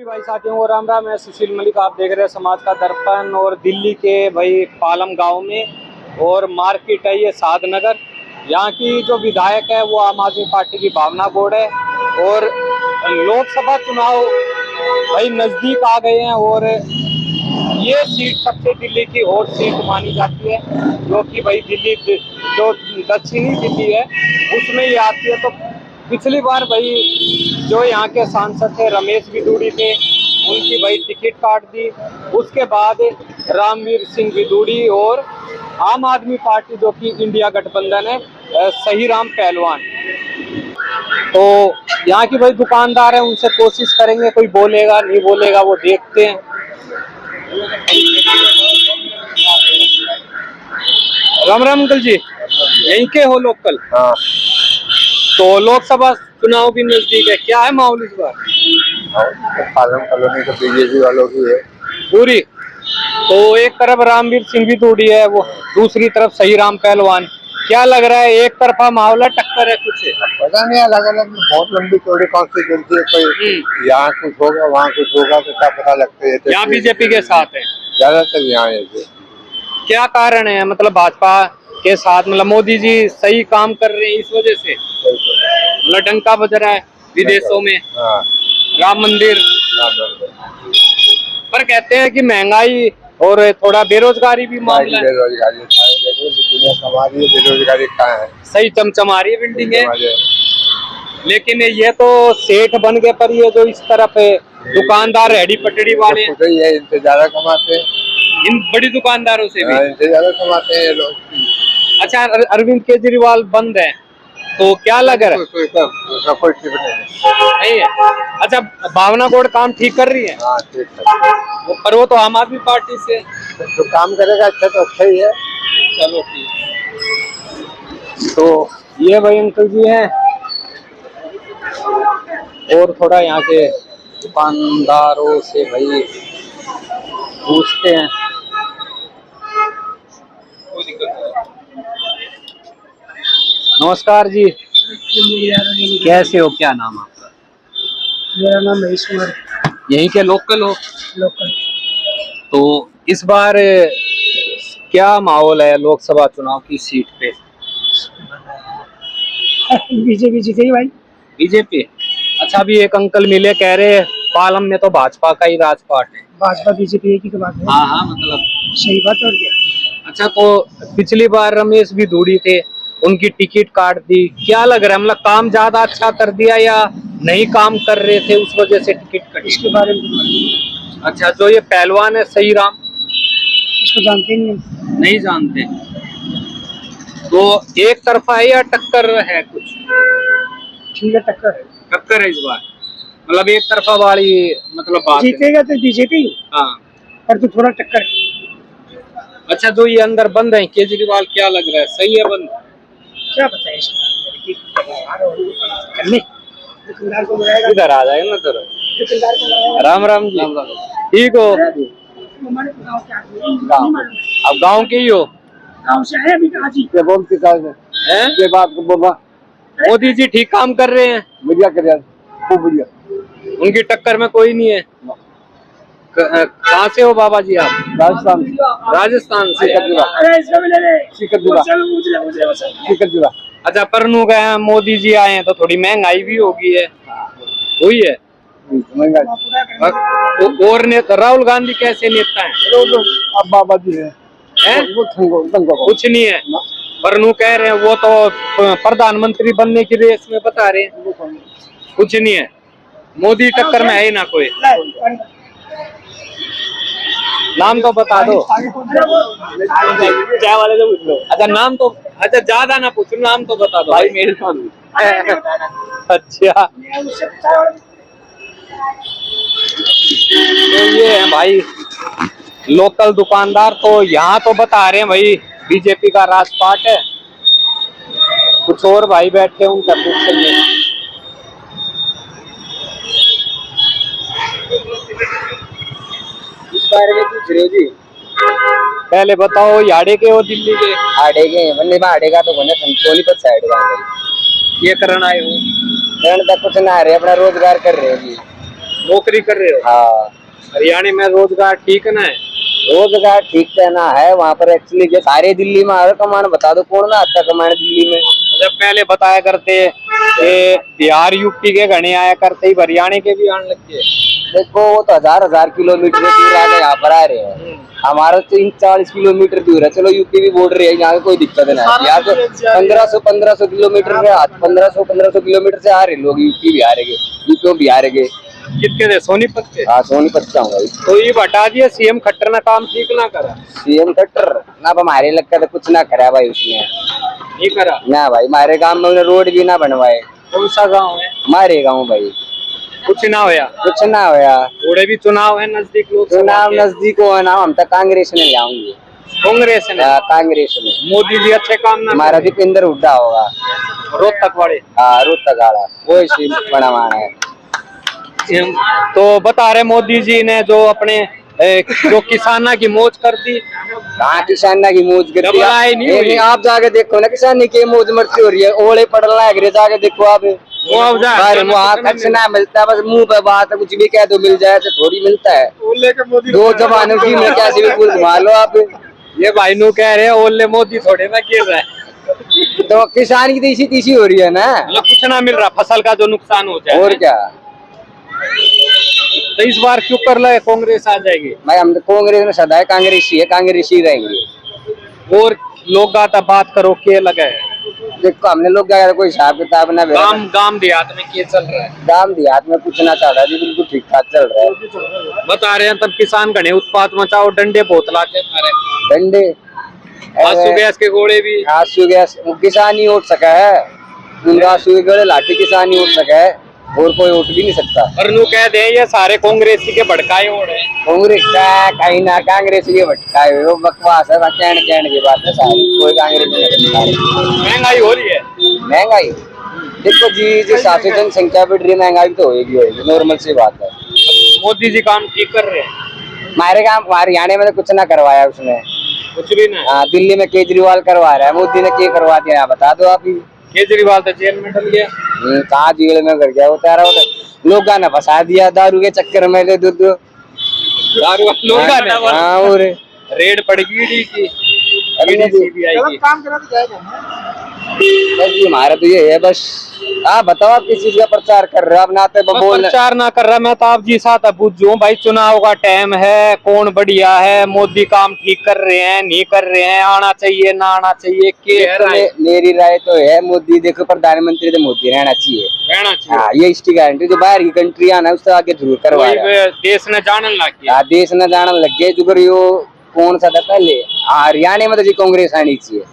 सभी भाई साथियों को राम राम। मैं सुशील मलिक, आप देख रहे हैं समाज का दर्पण। और दिल्ली के भाई पालम गांव में और मार्केट है ये सादनगर। यहाँ की जो विधायक है वो आम आदमी पार्टी की भावना गौड़ है। और लोकसभा चुनाव भाई नजदीक आ गए हैं और ये सीट सबसे दिल्ली की हॉट सीट मानी जाती है, जो कि भाई दिल्ली जो दक्षिणी दिल्ली है उसमें ये आती है। तो पिछली बार भाई जो यहाँ के सांसद थे रमेश विदुड़ी थे, उनकी भाई टिकट काट दी। उसके बाद रामवीर सिंह विदुड़ी और आम आदमी पार्टी जो कि इंडिया गठबंधन है, सही राम पहलवान। तो यहाँ की भाई दुकानदार है, उनसे कोशिश करेंगे, कोई बोलेगा नहीं बोलेगा वो देखते हैं। राम राम अंकल जी, यहीं के हो लोकल? हाँ। तो लोकसभा चुनाव भी नजदीक है, क्या है माहौल इस बार? पालम कॉलोनी तो बीजेपी वालों की है पूरी। तो एक तरफ रामवीर सिंह विदुड़ी है, वो दूसरी तरफ सही राम पहलवान। क्या लग रहा है, एक तरफा माहौल है, टक्कर है कुछ है? पता नहीं, अलग अलग बहुत लंबी चौड़ी कॉन्स्टिट्यूंसी है। कोई यहाँ कुछ होगा वहाँ कुछ होगा तो क्या पता लगता है। यहाँ बीजेपी के साथ है ज्यादातर यहाँ है। क्या कारण है, मतलब भाजपा के साथ, मतलब मोदी जी सही काम कर रहे हैं इस वजह से? मतलब डंका बज रहा है विदेशों में। हाँ। राम मंदिर। पर कहते हैं कि महंगाई और थोड़ा बेरोजगारी भी मामला है। बेरोजगारी दुनिया कमा रही है, बेरोजगारी कहाँ है? सही चमचमा रही है बिल्डिंग है। लेकिन ये तो सेठ बन गए, पर ये जो इस तरफ है दुकानदार रेडी पटड़ी वाले है, इनसे ज्यादा कमाते हैं। इन बड़ी दुकानदारों से भी इनसे ज्यादा कमाते हैं लोग। अच्छा, अरविंद केजरीवाल बंद है तो क्या लग रहा है? कोई ठीक नहीं है। अच्छा, भावना गौड़ काम ठीक कर रही है? हाँ, ठीक है। पर वो तो आम आदमी पार्टी से जो काम करेगा अच्छा तो अच्छा ही है। चलो ठीक। तो ये भाई अंकल जी हैं और थोड़ा यहाँ के दुकानदारों से भाई पूछते हैं। नमस्कार जी, कैसे हो, क्या नाम आपका? मेरा नाम महेश कुमार। यहीं के लोकल हो? लोकल। तो इस बार क्या माहौल है लोकसभा चुनाव की सीट पे? बीजेपी जीतेगी भाई। बीजेपी? अच्छा, अभी एक अंकल मिले, कह रहे पालम में तो भाजपा का ही राजपाट है। भाजपा बीजेपी एक ही बात है। हाँ, मतलब सही बात। और क्या? अच्छा, तो पिछली बार रमेश विदुड़ी थे, उनकी टिकट काट दी। क्या लग रहा है, मतलब काम ज्यादा अच्छा कर दिया या नहीं काम कर रहे थे उस वजह से टिकट कटी? इसके बारे में अच्छा, जो ये पहलवान है सही राम, इसको जानते नहीं? नहीं जानते। तो एक तरफा है या टक्कर है कुछ? ठीक है, टक्कर है। टक्कर है इस बार, मतलब एक तरफा वाली मतलब बात है। जीतेगा तो बीजेपी। हाँ, पर तो थोड़ा टक्कर है। अच्छा, जो ये अंदर बंद है केजरीवाल, क्या लग रहा है, सही है बंद? क्या बताए करने दुकानदार को बुलाएगा, इधर आ जाएगा ना सर। दुकानदार को बुलाएगा। राम राम जी, ठीक हो? अब गांव के ही हो? गाँव से आए अभी कहाँ जी? ये बात को बोला, मोदी जी ठीक काम कर रहे हैं, बढ़िया कर, खूब बढ़िया। उनकी टक्कर में कोई नहीं है। कहाँ से हो बाबा जी आप? राजस्थान। राजस्थान से? अरे इसका भी ले ले। सिकरजुला। अच्छा, परनू गए मोदी जी आए हैं तो थोड़ी महंगाई भी होगी है, हुई है। और राहुल गांधी कैसे नेता है? अब बाबा जी है? कुछ नहीं है। परनू कह रहे हैं वो तो प्रधानमंत्री बनने की रेस में बता रहे हैं, कुछ नहीं है। मोदी टक्कर में है ही ना कोई। नाम तो बता दो। चाय वाले से पूछ लो। अच्छा, नाम तो, अच्छा ज्यादा ना पूछो, नाम तो बता दो भाई मेरे सामने। अच्छा, तो ये है भाई लोकल दुकानदार। तो यहाँ तो बता रहे हैं भाई बीजेपी का राजपाट है। कुछ और भाई बैठे हैं, उनका पूछेंगे। इस बारे में पूछ रहे हो जी? पहले बताओ, याडे के हो दिल्ली के? आड़े के बल्ले आड़े का तो बने सोनीपत साइड का। ये करना आए हो? कुछ ना रहे, अपना रोजगार कर रहे हैं जी। नौकरी कर रहे हो? हाँ, हरियाणा में रोजगार ठीक ना है? रोजगार ठीक कहना है वहाँ पर एक्चुअली के सारे दिल्ली में हर कमान बता दो कौन ना आता कमान दिल्ली में। जब पहले बताया करते ये बिहार यूपी के घने आया करते ही हरियाणा के भी आने लग गए। देखो वो तो हजार किलोमीटर दूर आके यहाँ पर आ रहे हैं, हमारा तो 40 किलोमीटर दूर है। चलो यूपी भी बॉर्डर है, यहाँ कोई दिक्कत नहीं है। यहाँ तो 1500 किलोमीटर से 1500 किलोमीटर से आ रहे लोग यूपी बिहार के, यूपी बिहार के। कितने थे? सोनीपत के? हाँ सोनीपत का हूँ। तो ये बता दिया सीएम खट्टर ने काम ठीक ना करा? सीएम खट्टर ना हमारे लगता तो कुछ ना करा भाई उसने, नहीं करा ना भाई। हमारे गांव में उन्हें रोड भी ना बनवाए। कौन सा गांव है? हमारे गाँव भाई कुछ ना होया? कुछ ना होया। थोड़े भी चुनाव है नजदीक, लोग चुनाव नजदीक हो ना, हम तो कांग्रेस में ले आऊंगे। कांग्रेस ने? कांग्रेस में मोदी जी अच्छे काम ना हमारा दीपेंद्र हुड्डा होगा। रोहतक वाले? हाँ रोहतक वाला वो इसी बड़ा मान है। तो बता रहे मोदी जी ने जो अपने जो किसाना की मौज कर दी। कहाँ किसाना की मौज कर डबल आई नहीं हुई? आप जाके देखो ना किसानी की मौज मस्ती हो रही है। ओले पड़ना है जाके देखो आप, मुआवजा वहाँ कुछ ना मिलता है, बस मुंह पे बात है, कुछ भी कह दो मिल जाए तो थोड़ी मिलता है। दो जमानों की में कैसे भी फूल घुमा लो आप। ये भाई नु कह रहे हैं ओले मोदी थोड़े में गिर रहा है। तो किसान की तो इसी तीसी हो रही है ना, मतलब कुछ ना मिल रहा, फसल का जो नुकसान हो जाए। और क्या। तो इस बार क्यों कर ले कांग्रेस आ जाएगी? भाई हम तो कांग्रेस में सदा कांग्रेसी है, कांग्रेसी रहेंगे। और लोग आता बात करो के लगा है? देखो हमने लोग क्या कोई हिसाब किताब ना गांव देहात में क्या चल रहा है? गांव देहात में कुछ ना चल रहा जी, बिल्कुल ठीक ठाक चल रहा है। बता रहे हैं तब किसान घने उत्पात मचाओ, डंडे बोतला के मारे, डंडे आंसू गैस के गोले भी। आंसू गैस किसान ही उठ सका है, आंसू के गोले लाठी किसान ही उठ सका है, और कोई उठ भी नहीं सकता। और नु कह दे ये सारे कांग्रेसी के भड़काए हो रहे हैं। कांग्रेस का कहीं ना कांग्रेस के भटकाए हुए, वो बकवास है, कहने की बात है सारी, कोई कांग्रेस नहीं। महंगाई हो रही है? महंगाई देखो जी, जिस हिसाब से जनसंख्या बढ़ रही है महंगाई तो होगी, नॉर्मल सी बात है। मोदी जी काम ठीक कर रहे हैं? हमारे काम हमारे हरियाणा में तो कुछ ना करवाया उसने, कुछ भी नहीं। हाँ दिल्ली में केजरीवाल करवा रहा है, मोदी ने क्या करवा दिया बता दो आप ही। केजरीवाल तो जेल में डल गया। कहाँ जेल में कर गया वो तारा, लोग ने फंसा दिया दारू के चक्कर में। दारू लोग ने? हाँ और रेड पड़ गई ईडी की, सीबीआई की। काम करा तो जाएगा बस हमारा तो ये है बस। आप बताओ आप किस चीज का प्रचार कर रहे हो? आप नाते बोल प्रचार ना कर रहा, मैं तो आप जी साथ पूछूं भाई, चुनाव का टाइम है, कौन बढ़िया है, मोदी काम ठीक कर रहे हैं नहीं कर रहे हैं, आना चाहिए ना आना चाहिए, मेरी राय तो है मोदी, देखो प्रधानमंत्री तो मोदी रहना चाहिए, रहना चाहिए। हाँ ये इसकी गारंटी। जो बाहर की कंट्री आना है उससे आगे जरूर करवा देश ने जानने लग गया। देश न जानने लग गए जो यो कौन सा था पहले। हरियाणा में तो जी कांग्रेस आनी चाहिए।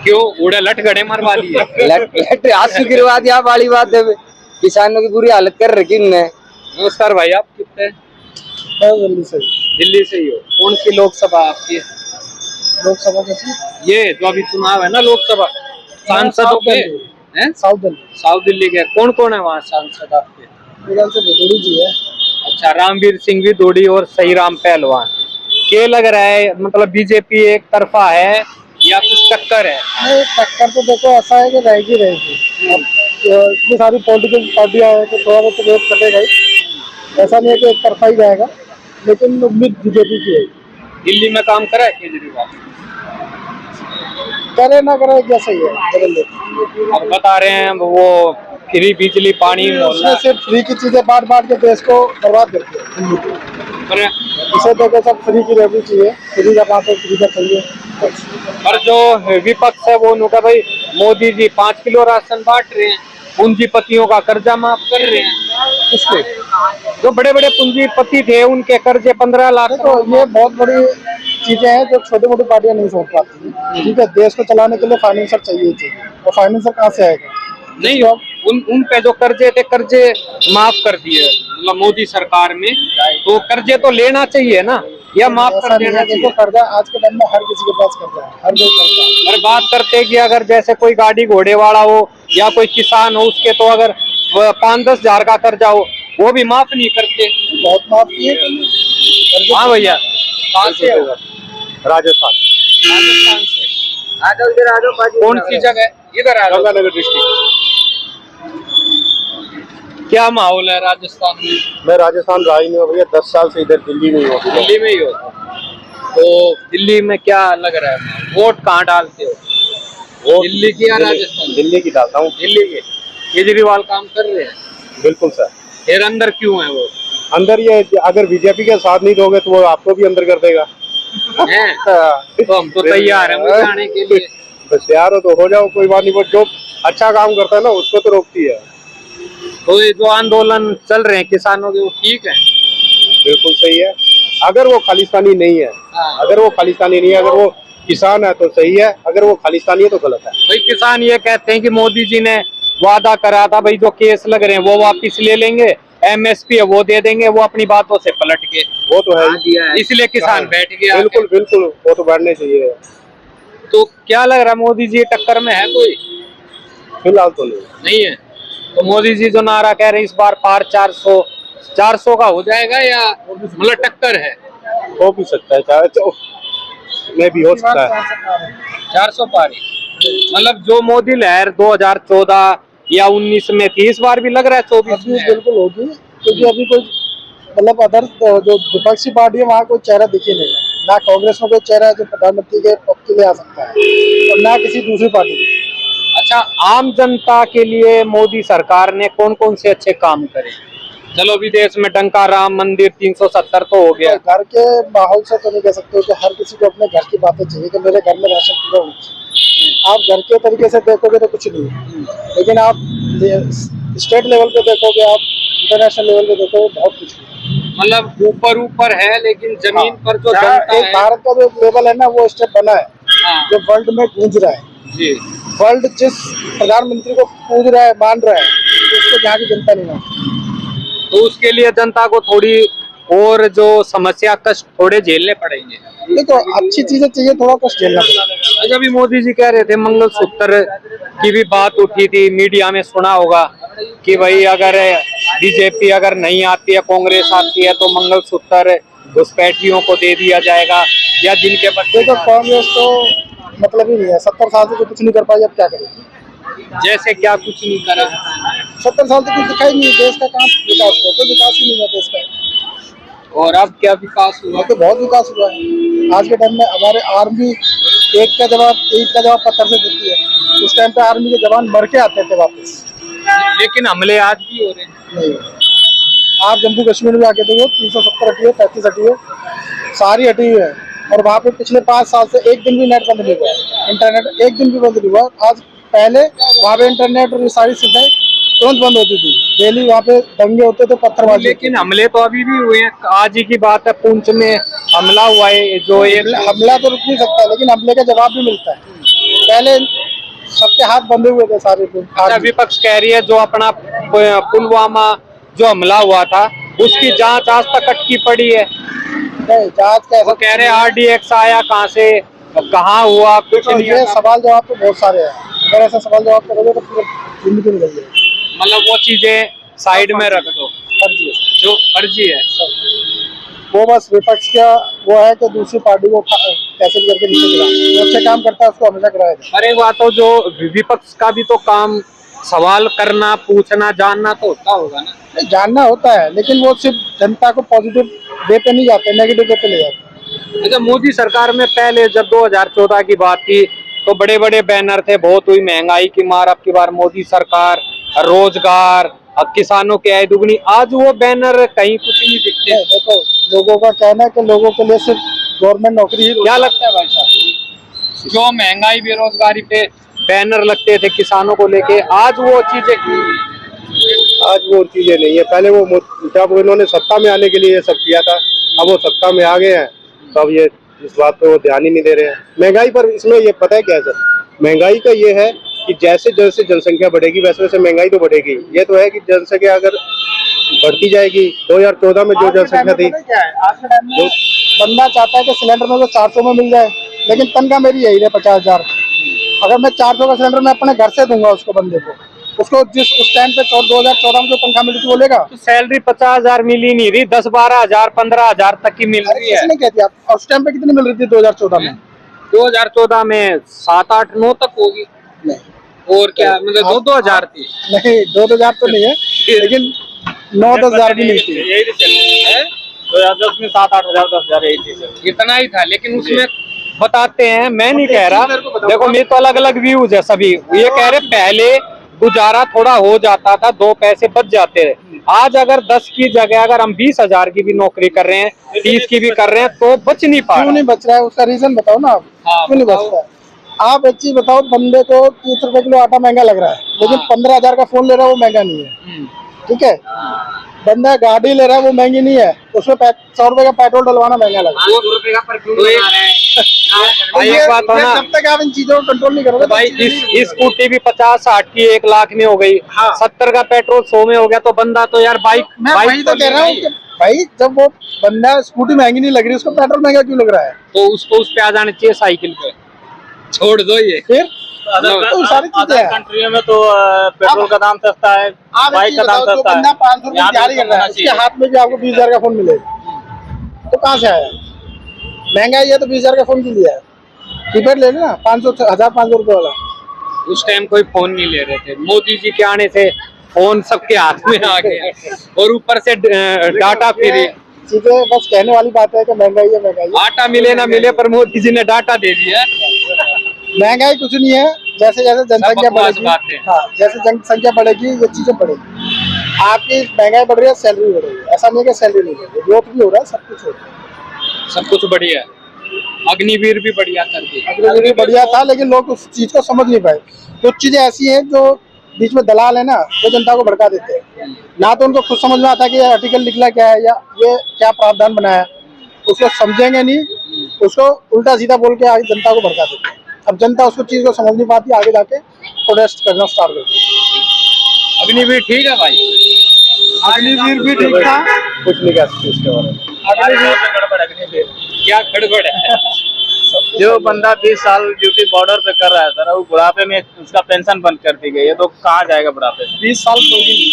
क्यों उड़े लट गड़े मरवा दिए? लट आंसू गिरवा दिया, वाली बात है, किसानों की बुरी हालत कर रखी इनने। नमस्कार भाई, आप कितने? दिल्ली से ही हो? कौन सी लोकसभा आपकी? लोकसभा कैसी? ये जो अभी चुनाव है ना लोकसभा, सांसदों के हैं? साउथ दिल्ली के कौन कौन है वहाँ सांसद आपके? भदौड़ी जी है। अच्छा, रामवीर सिंह भी दोड़ी और सही राम पहलवान। क्या लग रहा है, मतलब बीजेपी एक तरफा है या कुछ टक्कर है? नहीं, टक्कर तो देखो ऐसा है कि रहेगी। अब इतनी सारी पॉलिटिकल पार्टियां हैं तो थोड़ा बहुत वेट कटेगा ही, ऐसा नहीं है कि एक तरफा ही जाएगा, लेकिन उम्मीद बीजेपी की है। दिल्ली में काम करा है केजरीवाल? करे ना करे जैसा ही है, बदल देते। अब बता रहे हैं वो फ्री बिजली पानी उसमें सिर्फ फ्री की चीजें बांट के देश को बर्बाद करते हैं। इसे देखो सब फ्री की रहनी चाहिए, फ्री का बात है, फ्री का चाहिए। पर जो विपक्ष है वो उनका भाई मोदी जी 5 किलो राशन बांट रहे हैं, पूंजीपतियों का कर्जा माफ कर रहे हैं। इसलिए जो बड़े बड़े पूंजीपति थे उनके कर्जे 15 लाख। तो ये बहुत बड़ी चीजें हैं जो छोटी मोटी पार्टियां नहीं सोच पाती। ठीक है, देश को चलाने के लिए फाइनेंसर चाहिए, और फाइनेंसर कहाँ से आएगा? नहीं, उन पे जो कर्जे थे कर्जे माफ कर दिए मतलब मोदी सरकार में, तो कर्जे तो लेना चाहिए ना, या माफ कर देना चाहिए? कर्जा आज के टाइम में हर किसी के पास कर्जा है, हर कोई कर्जा है। अगर बात करते हैं कि अगर जैसे कोई गाड़ी घोड़े वाला हो या कोई किसान हो, उसके तो अगर 5-10 हजार का कर्जा हो वो भी माफ नहीं करते। बहुत माफ किए। हाँ भैया, कहाँ से होगा? राजस्थान से। आ जाओ इधर, आ जाओ। कौन सी जगह? इधर आ, गंगानगर डिस्ट्रिक्ट। क्या माहौल है राजस्थान में? मैं राजस्थान रहा ही नहीं हूँ भैया, 10 साल से इधर दिल्ली में ही हूँ। दिल्ली में ही हो तो दिल्ली में क्या लग रहा है, वोट कहाँ डालते हो? वो दिल्ली की या राजस्थान? दिल्ली की डालता हूँ। दिल्ली के। केजरीवाल काम कर रहे हैं? बिल्कुल सर। फिर अंदर क्यों है वो? अंदर ये अगर बीजेपी का साथ नहीं दोगे तो वो आपको भी अंदर कर देगा। हैं? तो हम तो तैयार हैं वहीं जाने के लिए। बस यार हो तो हो जाओ, कोई बात नहीं। वो जो अच्छा काम करता है ना उसको तो रोकती है। तो ये जो आंदोलन चल रहे हैं किसानों के, वो ठीक है? बिल्कुल सही है, अगर वो खालिस्तानी नहीं है। हाँ। अगर वो खालिस्तानी नहीं है, अगर वो किसान है तो सही है, अगर वो खालिस्तानी है तो गलत है। भाई किसान ये कहते हैं कि मोदी जी ने वादा करा था भाई, जो केस लग रहे हैं वो वापस ले लेंगे, एमएसपी है वो दे देंगे, वो अपनी बातों से पलट के वो तो है ही। इसलिए किसान बैठ गया। बिल्कुल बिल्कुल, वो तो बढ़ने चाहिए। तो क्या लग रहा है, मोदी जी टक्कर में है कोई? फिलहाल तो नहीं है। तो मोदी जी जो नारा कह रहे हैं इस बार पार 400 का हो जाएगा, या मतलब टक्कर है? हो भी सकता है, चाहे तो नहीं भी हो सकता है। 400 पार ही। मतलब जो मोदी लहर 2014 या 19 में थी, इस बार भी लग रहा है 24 अभी में है। बिल्कुल होगी, क्योंकि अभी कोई मतलब अदर जो विपक्षी पार्टी है वहाँ कोई चेहरा दिखे नहीं, ना कांग्रेस में कोई चेहरा है जो प्रधानमंत्री के पद के लिए आ सकता है, और ना किसी दूसरी पार्टी में। अच्छा, आम जनता के लिए मोदी सरकार ने कौन कौन से अच्छे काम करे? चलो विदेश में डंका राम मंदिर 370 तो हो गया। घर के माहौल से तो नहीं कह सकते कि हर किसी को अपने घर की बातें चाहिए कि मेरे घर में राशन पूरा होना चाहिए। आप घर के तरीके से देखोगे तो कुछ नहीं है, लेकिन आप स्टेट लेवल पे देखोगे, आप इंटरनेशनल लेवल पे देखोगे, बहुत कुछ है। मतलब ऊपर है, लेकिन जमीन पर जो जहाँ जनता एक है। भारत का जो लेवल है ना, वो स्टेप बना है हाँ। जो वर्ल्ड में गूंज रहा है। जी। वर्ल्ड जिस प्रधानमंत्री को पूज रहा है, मान रहा है, उसको यहाँ की जनता नहीं मानती। तो उसके लिए जनता को थोड़ी और जो समस्या कष्ट थोड़े झेलने पड़ेंगे। नहीं तो अच्छी चीजें चाहिए, थोड़ा कष्ट झेलना पड़ेगा। अच्छा, अभी मोदी जी कह रहे थे मंगलसूत्र की भी बात उठी थी, मीडिया में सुना होगा कि भाई अगर बीजेपी अगर नहीं आती है, कांग्रेस आती है, तो मंगलसूत्र घुसपैठियों को दे दिया जाएगा, या जिनके बच्चे। तो कांग्रेस तो मतलब ही नहीं है, 70 साल से जो कुछ नहीं कर पाई, अब क्या करेगी? जैसे क्या कुछ नहीं करा? 70 साल से कुछ दिखाई नहीं, देश का काम विकास हुआ, तो विकास ही नहीं है देश का। और अब क्या विकास हुआ? तो बहुत विकास हुआ है। आज के टाइम में हमारे आर्मी ईंट का जवाब पत्थर से देती है। उस टाइम पे आर्मी के जवान मर के आते थे वापस। लेकिन हमले आज भी हो रहे हैं। नहीं, आप जम्मू कश्मीर में आके देखो, 370 हटी है, 35 हटी है, सारी हटी हुई है। और वहाँ पे पिछले 5 साल से एक दिन भी नेट बंद नहीं हुआ, इंटरनेट एक दिन भी बंद नहीं हुआ। आज पहले वहाँ पे इंटरनेट और ये सारी सुविधाएं तुरंत बंद होती थी। डेली वहाँ पे दंगे होते थे, पत्थरबाजी। लेकिन हमले तो अभी भी हुए हैं। आज ही की बात है, पुंछ में हमला हुआ है, जो एक हमला तो रुक नहीं सकता, लेकिन हमले का जवाब भी मिलता है। पहले सबके हाथ बंधे हुए थे सारे। अच्छा, विपक्ष कह रही है जो अपना पुलवामा जो हमला हुआ था उसकी जांच आज तक अटकी पड़ी है। नहीं, जांच कैसे? वो कह रहे हैं RDX आया कहाँ से, कहाँ हुआ, कुछ तो नहीं। ये सवाल जवाब तो बहुत सारे हैं, अगर ऐसा सवाल जवाब करोगे तो पूरी जिंदगी निकल जाएगी। मतलब वो चीजें साइड में रख दो, फर्जी है जो फर्जी है। वो बस विपक्ष का वो है कि दूसरी पार्टी को कैसे भी करके नीचे गिराना। जो अच्छे काम करता है उसको हमेशा गिराया जाए। अरे बात तो जो विपक्ष का भी तो काम सवाल करना, पूछना, जानना तो होता होगा ना। नहीं, जानना होता है, लेकिन वो सिर्फ जनता को पॉजिटिव वे पे नहीं जाते, नेगेटिव वे पे ले जाते। अच्छा, मोदी सरकार में पहले जब 2014 की बात थी तो बड़े बड़े बैनर थे, बहुत हुई महंगाई की मार, अब की बार मोदी सरकार, रोजगार, अब किसानों की आय दुगनी। आज वो बैनर कहीं कुछ नहीं दिखते। देखो, लोगों का कहना है कि लोगों के लिए सिर्फ गवर्नमेंट नौकरी ही। क्या लगता है भाई साहब, जो महंगाई बेरोजगारी पे बैनर लगते थे किसानों को लेके, आज वो चीजें क्यों? आज वो चीजें नहीं है। पहले वो जब इन्होंने सत्ता में आने के लिए ये सब किया था, अब वो सत्ता में आ गए हैं तो अब ये इस बात पे वो ध्यान ही नहीं दे रहे हैं। महंगाई पर इसमें ये पता है क्या है सर, महंगाई का ये है कि जैसे जैसे जनसंख्या बढ़ेगी वैसे वैसे महंगाई तो बढ़ेगी। ये तो है कि जनसंख्या अगर बढ़ती जाएगी, 2014 में जो जनसंख्या थी, आज के टाइम में बंदा चाहता है कि सिलेंडर में तो 400 में मिल जाए, लेकिन तनख्वाह मेरी यही है 50,000। अगर मैं 400 का सिलेंडर मैं अपने घर से दूंगा उसको, बंदे को, उसको जिस उस टाइम पे 2014 में जो तनख्वाह मिली थी वो लेगा। तो सैलरी 50,000 मिली नहीं रही, 10-12,000 15,000 तक की मिल रही है। किसने कहती आप? और उस टाइम पे कितनी मिल रही थी 2014 में? 2014 में 7-8-9 तक होगी। नहीं, और क्या मतलब 2-2 हजार थी? नहीं 2,000 तो नहीं है, लेकिन 9-10 हजार भी नहीं थी। यही तो चल रहा है 2010 में 7-8 हजार 10 हजार यही चीज इतना ही था। लेकिन उसमें बताते हैं, मैं नहीं कह रहा, देखो मेरे तो अलग अलग व्यूज है सभी। ये कह रहे पहले गुजारा थोड़ा हो जाता था, 2 पैसे बच जाते थे। आज अगर 10 की जगह अगर हम 20 हजार की भी नौकरी कर रहे हैं, 30 की भी कर रहे हैं, तो बच नहीं पा क्यों रहा। नहीं बच रहा है? उसका रीजन बताओ ना आप। हाँ, क्यों नहीं बच रहा है? आप एक चीज बताओ, बंदे को 30 रुपए किलो आटा महंगा लग रहा है, लेकिन 15 हजार का फोन ले रहा है, वो महंगा नहीं है। ठीक है, बंदा गाड़ी ले रहा है, वो महंगी नहीं है, उसमें 100 रुपए का पेट्रोल डलवाना महंगा लग रहा है। 2 रुपए का परफ्यूम लगा रहे हैं। भाई एक बात हो ना, जब तक आप इन चीजों को कंट्रोल नहीं करोगे, तो भाई इस स्कूटी भी 50-60 की 1 लाख में हो गई, 70 का पेट्रोल 100 में हो गया, तो बंदा तो यार बाइक मैं वही तो कह रहा हूँ कि भाई जब वो बंदा स्कूटी महंगी नहीं लग रही, उसको पेट्रोल महंगा क्यों लग रहा है? तो उसको उस पे आ जाना चाहिए साइकिल पे। छोड़ दो ये। फिर तो सारी चीजें हैं। कंट्रियों में तो पेट्रोल का दाम सस्ता है, आप बाइक का दाम जो सस्ता बंदा है। 500 रुपए यहाँ दिहाड़ी पे कर रहा है, होना उसके चाहिए। हाथ में भी आपको 20 हजार का फोन मिलेगा, तो कहाँ से आया? महंगाई है तो 20 हजार का फोन क्यों लिया है? कीपैड ले लेना 1500 रुपए वाला। उस टाइम कोई फोन नहीं ले रहे थे, मोदी जी के आने से फोन सबके हाथ में आ गया, और ऊपर से डाटा फ्री। चीजें बस कहने वाली बात है कि महंगाई है, महंगाई है। आटा मिले ना मिले, पर मोदी जी ने डाटा दे दिया। महंगाई कुछ नहीं है, जैसे जैसे जनसंख्या बकवास बढ़ेगी, बात है। हाँ जैसे जनसंख्या बढ़ेगी ये चीजें बढ़ेगी। आपकी महंगाई बढ़ रही है, सैलरी बढ़ रही है, ऐसा नहीं है कि सैलरी नहीं बढ़ रही, ग्रोथ भी हो रहा है, सब कुछ हो रहा है। सब कुछ बढ़िया है। अग्निवीर भी बढ़िया कर दी। अगले दिन बढ़िया था, लेकिन लोग उस चीज को समझ नहीं पाए। कुछ चीजें ऐसी हैं जो बीच में दलाल है ना, वो जनता को भड़का देते हैं। ना तो उनको खुद समझ में आता कि ये आर्टिकल निकला क्या है या ये क्या प्रावधान बनाया, उसको समझेंगे नहीं, उसको उल्टा सीधा बोल के आगे जनता को भड़का देते हैं। अब जनता उसको चीज को समझ नहीं पाती, आगे जाके प्रोटेस्ट करना स्टार्ट कर देती है। अग्निवीर ठीक है भाई, अग्निवीर भी ठीक था, कुछ नहीं कह सकते इसके बारे में। अग्निवीर क्या गड़बड़ है। जो बंदा 20 साल ड्यूटी बॉर्डर पे कर रहा है सर, वो बुढ़ापे में उसका पेंशन बंद कर दी गई है, तो कहाँ जाएगा बुढ़ापे में? 20 साल कोई भी नहीं,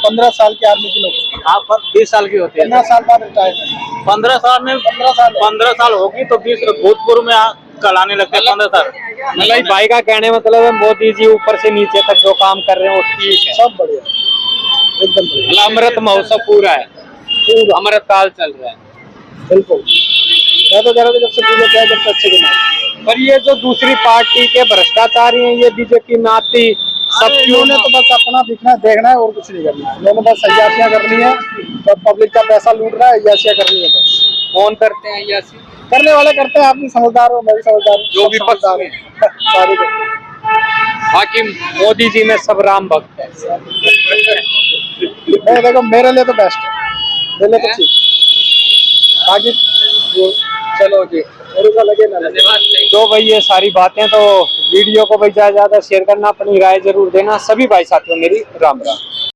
15 साल की आर्मी की नौकरी, आप 20 साल की होती है 15 साल बाद रिटायरमेंट। 15 साल में 15 साल होगी तो 20 भूतपूर्व में कराने लगते हैं 15 साल। मतलब भाई का कहने मतलब है मोदी जी ऊपर से नीचे तक जो काम कर रहे हैं वो ठीक है, सब बढ़िया, एकदम बढ़िया, मतलब अमृत महोत्सव पूरा है, अमृत काल चल रहा है। बिल्कुल। मैं तो कह रहा था जब से बीजेपी आए जब से अच्छे दिन आए। पर ये जो दूसरी पार्टी के भ्रष्टाचारी हैं, ये बीजेपी में आती सब इन्होंने तो बस अपना दिखना देखना है और कुछ नहीं करना है। इन्होंने बस अय्याशियां करनी है, तो पब्लिक का पैसा लूट रहा है, अय्याशियां करनी है बस। कौन करते हैं ये? करने वाले करते हैं, आप भी समझदार हो, मैं भी समझदार हूँ, जो सब विपक्ष समझदार में। हैं। सारे करते हैं। बाकी मोदी जी में सब राम भक्त है। नहीं देखो मेरे लिए तो बेस्ट है, मेरे लिए तो ठीक, बाकी वो चलो जी, मेरे को लगे ना लगे। तो भाई ये सारी बातें, तो वीडियो को भाई ज्यादा शेयर करना, अपनी राय जरूर देना। सभी भाई साथियों मेरी राम राम।